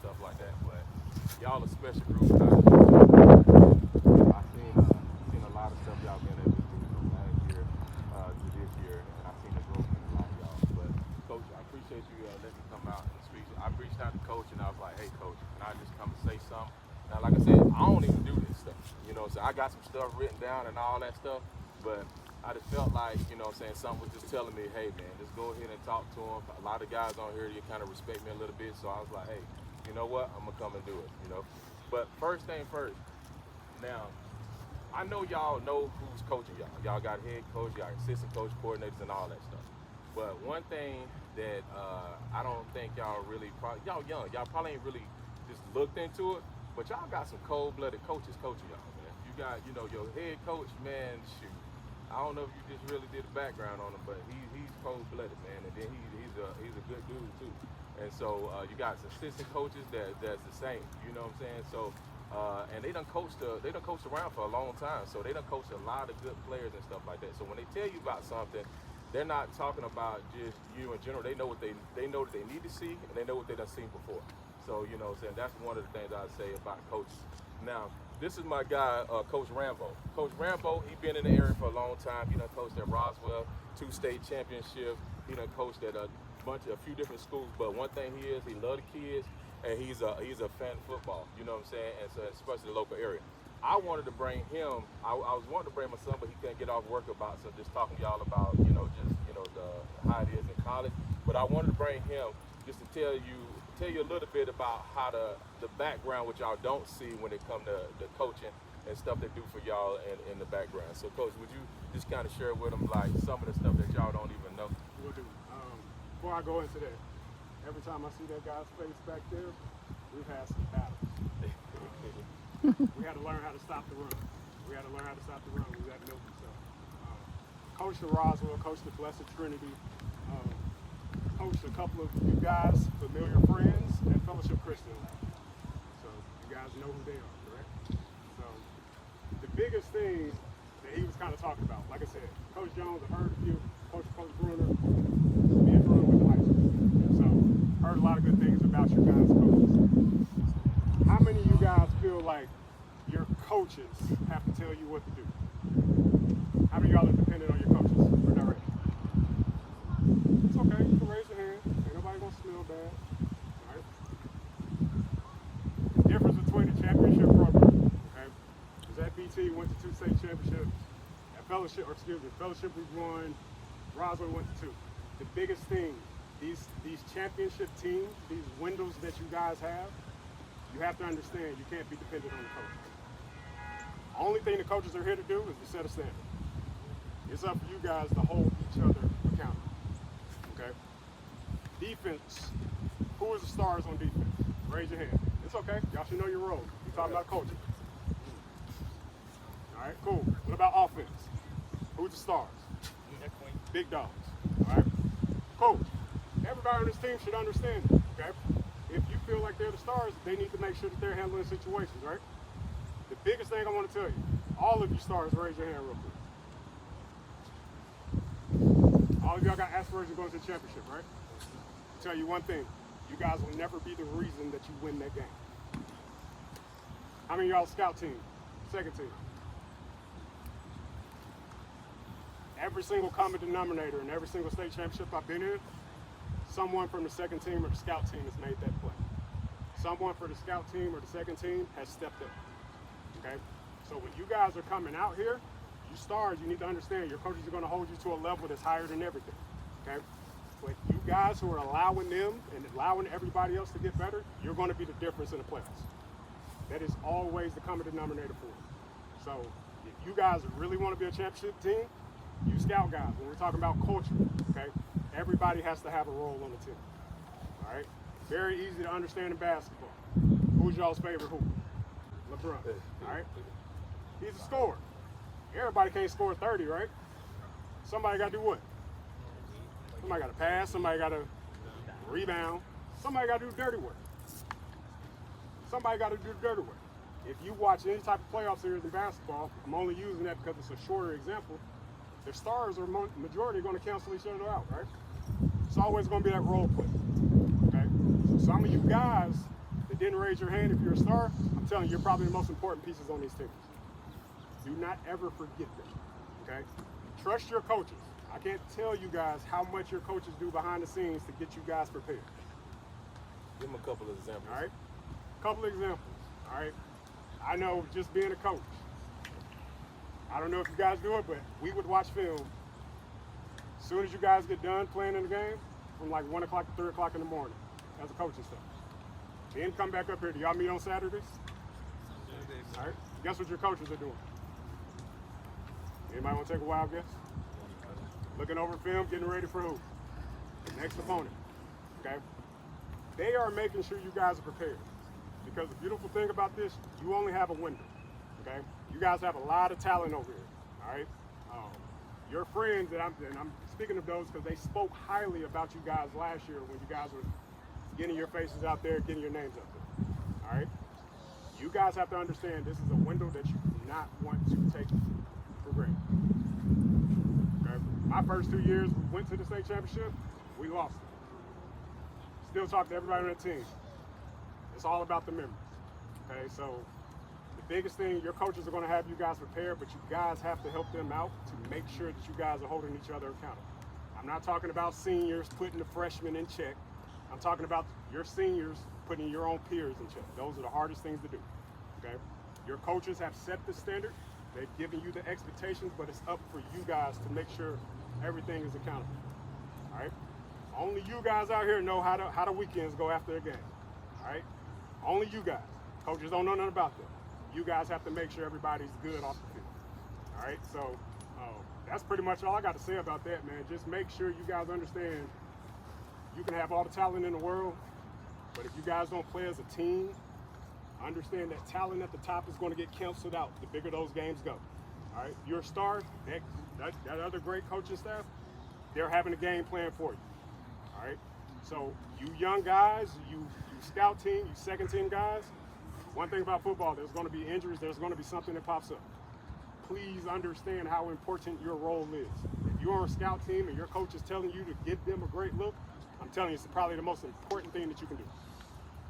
stuff like that. But y'all a special group. I seen a lot of stuff y'all been able to do from last year to this year, and I seen the growth in a lot of y'all. But Coach, I appreciate you letting me come out and speak. I reached out to Coach and I was like, hey Coach, can I just come and say something? Now, like I said, I don't even do this stuff. You know, so I got some stuff written down and all that stuff, but I just felt like, you know what I'm saying, something was just telling me, hey man, just go ahead and talk to him. A lot of guys on here, you kind of respect me a little bit, so I was like, hey, you know what, I'm gonna come and do it, you know. But first thing first, now, I know y'all know who's coaching y'all. Y'all got head coach, y'all assistant coach, coordinators, and all that stuff. But one thing that I don't think y'all really, y'all young, y'all probably ain't really just looked into it, but y'all got some cold-blooded coaches coaching y'all, man. You got, you know, your head coach, man, shoot. I don't know if you just really did a background on him, but he's cold-blooded, man, and then he's a good dude too. And so you got assistant coaches that's the same, you know what I'm saying? So and they done coached around for a long time, so they done coached a lot of good players and stuff like that. So when they tell you about something, they're not talking about just you in general. They know what they know what they need to see, and they know what they done seen before. So you know what I'm saying, that's one of the things I'd say about coaches. Now, this is my guy, Coach Rambo. Coach Rambo, he been in the area for a long time. He done coached at Roswell, 2 state championships. He done coached at a few different schools. But one thing he loves the kids, and he's a fan of football. You know what I'm saying? And so especially the local area. I wanted to bring him. I was wanting to bring my son, but he couldn't get off work about. So just talking to y'all about how it is in college. But I wanted to bring him just to tell you a little bit about how the background, which y'all don't see when it comes to the coaching and stuff they do for y'all in the background. So, Coach, would you just kind of share with them like some of the stuff that y'all don't even know? Will do. Before I go into that, every time I see that guy's face back there, we've had some battles. We had to learn how to stop the run. We had to learn how to stop the run. We got milk and stuff. Coach the Roswell, coach the Blessed Trinity, coached a couple of you guys, familiar friends, at Fellowship Christian. So you guys know who they are, correct? So the biggest thing that he was kind of talking about, like I said, Coach Jones, I've heard of you, Coach Bruner, me and Bruner went to high school. So heard a lot of good things about your guys' coaches. How many of you guys feel like your coaches have to tell you what to do? How many of y'all are dependent on your coaches for direction? It's okay, you can raise your hand. Ain't nobody gonna smell bad. All right. The difference between a championship program, okay, is at BT went to 2 state championships. At Fellowship we won. Roswell went to 2. The biggest thing, these championship teams, these windows that you guys have, you have to understand you can't be dependent on the coaches. The only thing the coaches are here to do is to set a standard. It's up to you guys to hold each other accountable. Okay? Defense. Who is the stars on defense? Raise your hand. It's okay. Y'all should know your role. We're talking about coaching. All right, cool. What about offense? Who's the stars? Big dogs. All right? Cool. Everybody on this team should understand it. Okay? If you feel like they're the stars, they need to make sure that they're handling situations, right? The biggest thing I want to tell you, all of you stars, raise your hand real quick. All of y'all got aspirations of going to the championship, right? I'll tell you one thing, you guys will never be the reason that you win that game. How many of y'all scout team, second team? Every single common denominator in every single state championship I've been in, someone from the second team or the scout team has made that play. Someone for the scout team or the second team has stepped up. Okay? So when you guys are coming out here, you stars, you need to understand your coaches are going to hold you to a level that's higher than everything. Okay? But you guys who are allowing them and allowing everybody else to get better, you're going to be the difference in the playoffs. That is always the common denominator for it. So if you guys really want to be a championship team, you scout guys, when we're talking about culture, okay, everybody has to have a role on the team. All right? Very easy to understand in basketball. Who's y'all's favorite hooper? LeBron. All right? He's a scorer. Everybody can't score 30, right? Somebody got to do what? Somebody got to pass. Somebody got to rebound. Somebody got to do dirty work. Somebody got to do dirty work. If you watch any type of playoff series in basketball, I'm only using that because it's a shorter example, their stars or majority are going to cancel each other out, right? It's always going to be that role play, okay? So some of you guys, the that didn't raise your hand, if you're a star, I'm telling you, you're probably the most important pieces on these teams. Do not ever forget them, okay? Trust your coaches. I can't tell you guys how much your coaches do behind the scenes to get you guys prepared. Give them a couple of examples. All right? A couple of examples, all right? I know just being a coach. I don't know if you guys do it, but we would watch film. As soon as you guys get done playing in the game, from like 1 o'clock to 3 o'clock in the morning, as a coaching staff. Then come back up here. Do y'all meet on Saturdays? All right. Guess what your coaches are doing? Anybody want to take a wild guess? Looking over film, getting ready for who? The next opponent. Okay? They are making sure you guys are prepared. Because the beautiful thing about this, you only have a window. Okay? You guys have a lot of talent over here. All right? Your friends, and I'm speaking of those because they spoke highly about you guys last year when you guys were getting your faces out there, getting your names out there. All right? You guys have to understand this is a window that you do not want to take for granted. Okay? My first 2 years, we went to the state championship, we lost it. Still talk to everybody on the team. It's all about the memories. Okay, so the biggest thing, your coaches are going to have you guys prepared, but you guys have to help them out to make sure that you guys are holding each other accountable. I'm not talking about seniors putting the freshmen in check. I'm talking about your seniors putting your own peers in check. Those are the hardest things to do. Okay, your coaches have set the standard. They've given you the expectations, but it's up for you guys to make sure everything is accountable. All right. Only you guys out here know how the weekends go after a game. All right. Only you guys. Coaches don't know nothing about them. You guys have to make sure everybody's good off the field. All right. So that's pretty much all I got to say about that, man. Just make sure you guys understand. You can have all the talent in the world, but if you guys don't play as a team, understand that talent at the top is going to get canceled out the bigger those games go. All right, you're a star. That other great coaching staff, they're having a game plan for you. All right, so you young guys, you scout team, you second team guys. One thing about football, there's going to be injuries. There's going to be something that pops up. Please understand how important your role is. If you're on a scout team and your coach is telling you to give them a great look, I'm telling you, it's probably the most important thing that you can do.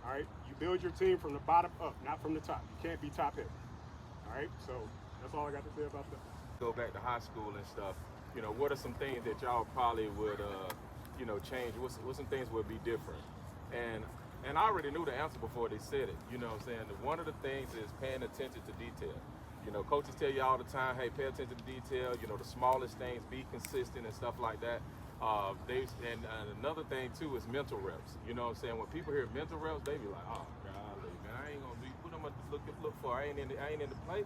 All right, you build your team from the bottom up, not from the top. You can't be top heavy. All right, so that's all I got to say about that. Go back to high school and stuff. You know, what are some things that y'all probably would, change? What some things would be different? And I already knew the answer before they said it. You know what I'm saying? One of the things is paying attention to detail. You know, coaches tell you all the time, hey, pay attention to detail. You know, the smallest things, be consistent and stuff like that. And another thing too is mental reps. You know what I'm saying? When people hear mental reps, they be like, oh, golly, man, I ain't gonna be what I'm gonna look for. I ain't in the play.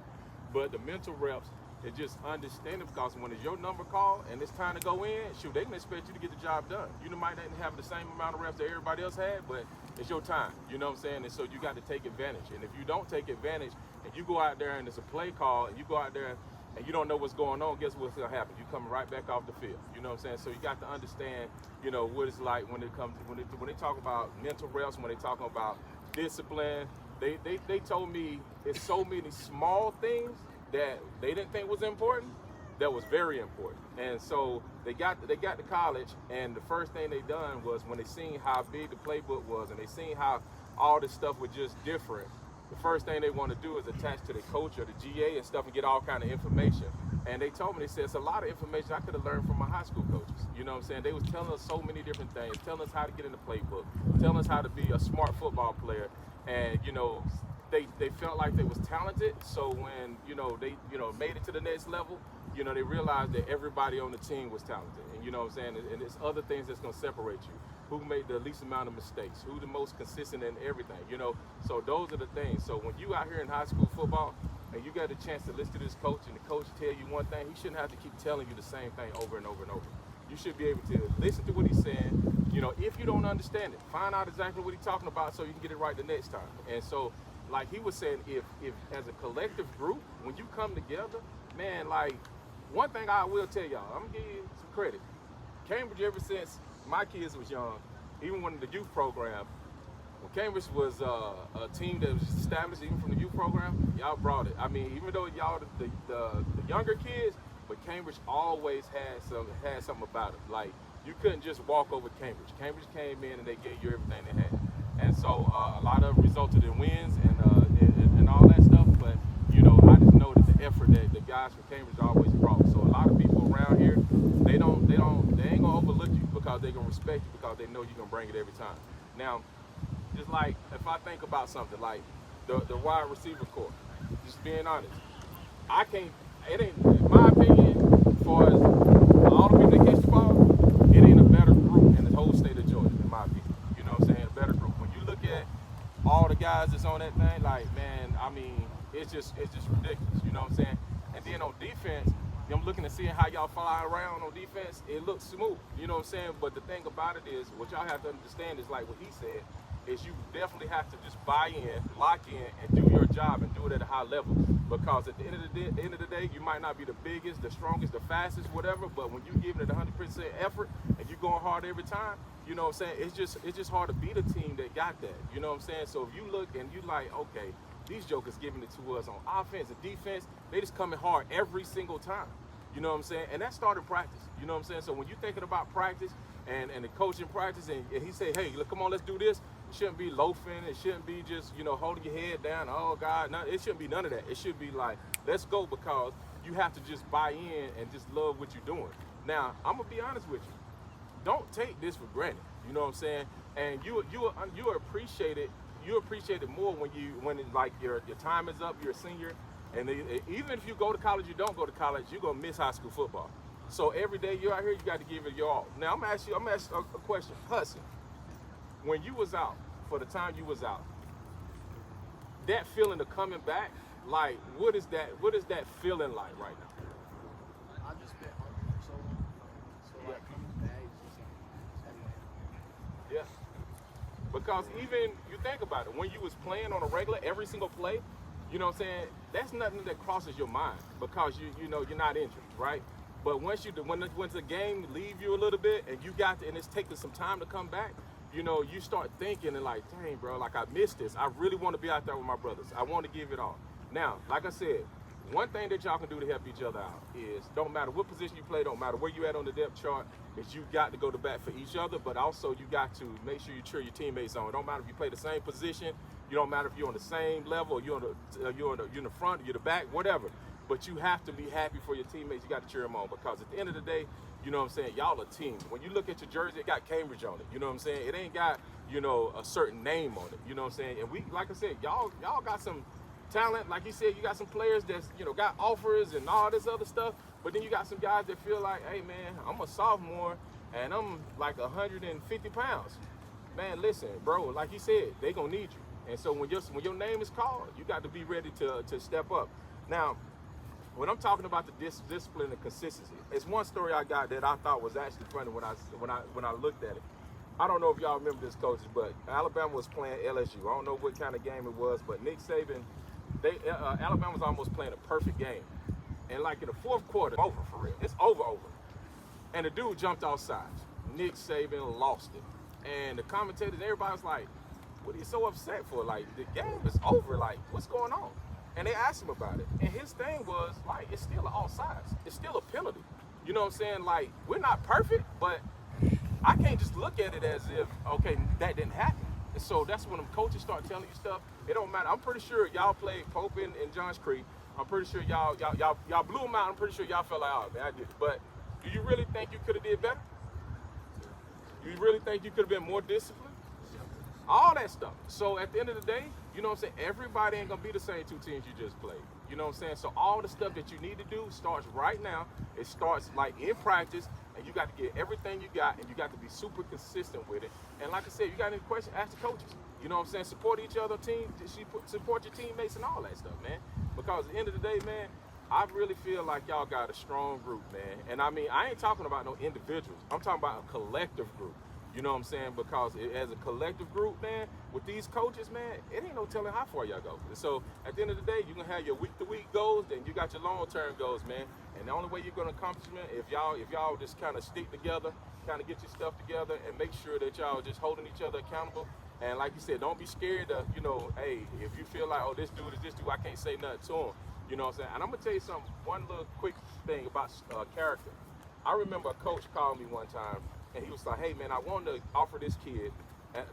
But the mental reps, it just understanding because when it's your number call and it's time to go in, shoot, they can expect you to get the job done. You might not have the same amount of reps that everybody else had, but it's your time. You know what I'm saying? And so you got to take advantage. And if you don't take advantage and you go out there and it's a play call and you go out there and you don't know what's going on, guess what's gonna happen? You come right back off the field. You know what I'm saying? So you got to understand, you know, what it's like when it comes when they talk about mental reps, when they talking about discipline. They told me it's so many small things that they didn't think was important that was very important. And so they got to college, and the first thing they done was when they seen how big the playbook was and they seen how all this stuff was just different, the first thing they want to do is attach to the coach or the GA and stuff and get all kind of information. And they told me, they said, it's a lot of information I could have learned from my high school coaches. You know what I'm saying? They was telling us so many different things, telling us how to get in the playbook, telling us how to be a smart football player. And, you know, they felt like they was talented. So when, they, made it to the next level, they realized that everybody on the team was talented. And you know what I'm saying? And it's other things that's going to separate you. Who made the least amount of mistakes? Who the most consistent in everything? So those are the things. So when you out here in high school football and you got a chance to listen to this coach and the coach tell you one thing, he shouldn't have to keep telling you the same thing over and over and over. You should be able to listen to what he's saying. If you don't understand it, find out exactly what he's talking about so you can get it right the next time. And so, like he was saying, if as a collective group, when you come together, man, like one thing I will tell y'all, I'm gonna give you some credit. Cambridge, ever since my kids was young, even when the youth program, when Cambridge was a team that was established even from the youth program, y'all brought it. I mean, even though y'all the younger kids, but Cambridge always had something about it. Like you couldn't just walk over Cambridge. Cambridge came in and they gave you everything they had. And so a lot of it resulted in wins and all that stuff. But you know, I just know that the effort that the guys from Cambridge always brought. So a lot of people around here, they ain't gonna overlook you because they gonna respect you because they know you're gonna bring it every time. Now, just like if I think about something like the wide receiver corps, just being honest, I can't. It ain't, in my opinion, as far as all the people that catch the ball, it ain't a better group in the whole state of Georgia, in my opinion. You know what I'm saying? A better group. When you look at all the guys that's on that thing, like, man, I mean, it's just ridiculous. You know what I'm saying? And then on defense, I'm looking to see how y'all fly around on defense. It looks smooth. You know what I'm saying? But the thing about it is, what y'all have to understand is like what he said, is you definitely have to just buy in, lock in, and do your job and do it at a high level. Because at the end of the day, you might not be the biggest, the strongest, the fastest, whatever. But when you're giving it 100% effort and you're going hard every time, you know what I'm saying? It's just hard to beat a team that got that. You know what I'm saying? So if you look and you like, okay, these jokers giving it to us on offense and defense, they just coming hard every single time. You know what I'm saying? And that started practice. You know what I'm saying? So when you're thinking about practice and the coaching practice, and he say, hey, look, come on, let's do this. It shouldn't be loafing. It shouldn't be just, you know, holding your head down. Oh, God. No, it shouldn't be none of that. It should be like, let's go, because you have to just buy in and just love what you're doing. Now, I'm going to be honest with you. Don't take this for granted. You know what I'm saying? And you appreciate it. You appreciate it more when like your time is up, you're a senior. And even if you go to college, you don't go to college, you're going to miss high school football. So every day you're out here, you got to give it your all. Now, I'm going to ask you a question. Hudson, when you was out, for the time you was out, that feeling of coming back, like, what is that feeling like right now? I just been hungry for so long. So like coming back is just like, Yeah. Because even, you think about it, when you was playing on a regular, every single play, you know what I'm saying, that's nothing that crosses your mind because you know you're not injured, right? But once the game leave you a little bit and and it's taking some time to come back, you know, you start thinking and like, dang, bro, like I missed this. I really want to be out there with my brothers. I want to give it all. Now, like I said, one thing that y'all can do to help each other out is, don't matter what position you play, don't matter where you at on the depth chart, is you got to go to bat for each other, but also you got to make sure you cheer your teammates on. It don't matter if you play the same position, you don't matter if you're on the same level, you're in the front, you're the back, whatever. But you have to be happy for your teammates. You got to cheer them on, because at the end of the day, you know what I'm saying, y'all a team. When you look at your jersey, it got Cambridge on it. You know what I'm saying? It ain't got, you know, a certain name on it. You know what I'm saying? And we, like I said, y'all got some talent. Like you said, you got some players that's, you know, got offers and all this other stuff. But then you got some guys that feel like, hey, man, I'm a sophomore and I'm like 150 pounds. Man, listen, bro, like you said, they gonna need you. And so when your name is called, you got to be ready to step up. Now, when I'm talking about the discipline and consistency, it's one story I got that I thought was actually funny when I looked at it. I don't know if y'all remember this, coaches, but Alabama was playing LSU. I don't know what kind of game it was, but Nick Saban, Alabama was almost playing a perfect game. And like in the fourth quarter, over for real. It's over. And the dude jumped off sides. Nick Saban lost it. And the commentators, everybody's like, what are you so upset for? Like, the game is over. Like, what's going on? And they asked him about it. And his thing was, like, it's still an offsides. It's still a penalty. You know what I'm saying? Like, we're not perfect, but I can't just look at it as if, okay, that didn't happen. And so that's when the coaches start telling you stuff. It don't matter. I'm pretty sure y'all played Pope and Johns Creek. I'm pretty sure y'all blew them out. I'm pretty sure y'all felt like, oh, man, I did it. But do you really think you could have did better? You really think you could have been more disciplined? All that stuff. So at the end of the day, you know what I'm saying, everybody ain't gonna be the same two teams you just played. You know what I'm saying? So all the stuff that you need to do starts right now. It starts like in practice, and you got to get everything you got, and you got to be super consistent with it. And like I said, you got any questions, ask the coaches. You know what I'm saying? Support each other, support your teammates and all that stuff, man. Because at the end of the day, man, I really feel like y'all got a strong group, man. And I mean, I ain't talking about no individuals. I'm talking about a collective group. You know what I'm saying? Because as a collective group, man, with these coaches, man, it ain't no telling how far y'all go. And so at the end of the day, you're going to have your week-to-week goals, then you got your long-term goals, man. And the only way you're going to accomplish, man, if y'all just kind of stick together, kind of get your stuff together, and make sure that y'all just holding each other accountable. And like you said, don't be scared of, you know, hey, if you feel like, oh, this dude is this dude, I can't say nothing to him. You know what I'm saying? And I'm going to tell you something, one little quick thing about character. I remember a coach called me one time, and he was like, hey, man, I wanted to offer this kid And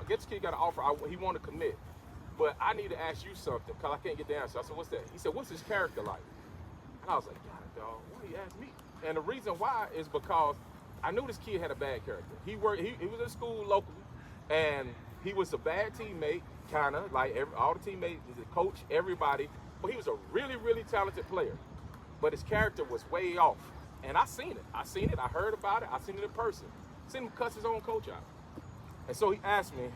this kid got an offer. He want to commit. But I need to ask you something because I can't get the answer. I said, what's that? He said, what's his character like? And I was like, God, dog, why you ask me? And the reason why is because I knew this kid had a bad character. He was in school locally, and he was a bad teammate, kind of like all the teammates, the coach, everybody. But he was a really, really talented player. But his character was way off. And I seen it. I heard about it. I seen it in person. Seen him cuss his own coach out. And so he asked me,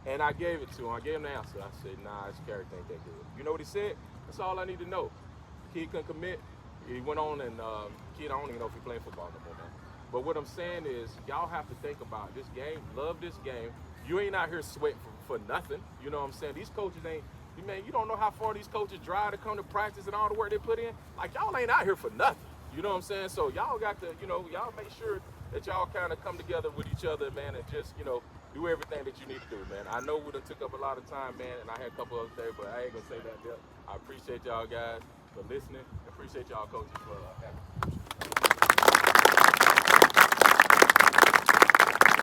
and I gave it to him. I gave him the answer. I said, nah, his character ain't that good. You know what he said? That's all I need to know. Kid couldn't commit. He went on and kid, I don't even know if he's playing football no more, man. But what I'm saying is, y'all have to think about this game. Love this game. You ain't out here sweating for nothing. You know what I'm saying? These coaches ain't, man, you don't know how far these coaches drive to come to practice and all the work they put in. Like, y'all ain't out here for nothing. You know what I'm saying? So y'all got to, y'all make sure that y'all kind of come together with each other, man, and just, do everything that you need to do, man. I know we done took up a lot of time, man, and I had a couple other things, but I ain't gonna say that there. I appreciate y'all guys for listening. Appreciate y'all coaches for having me.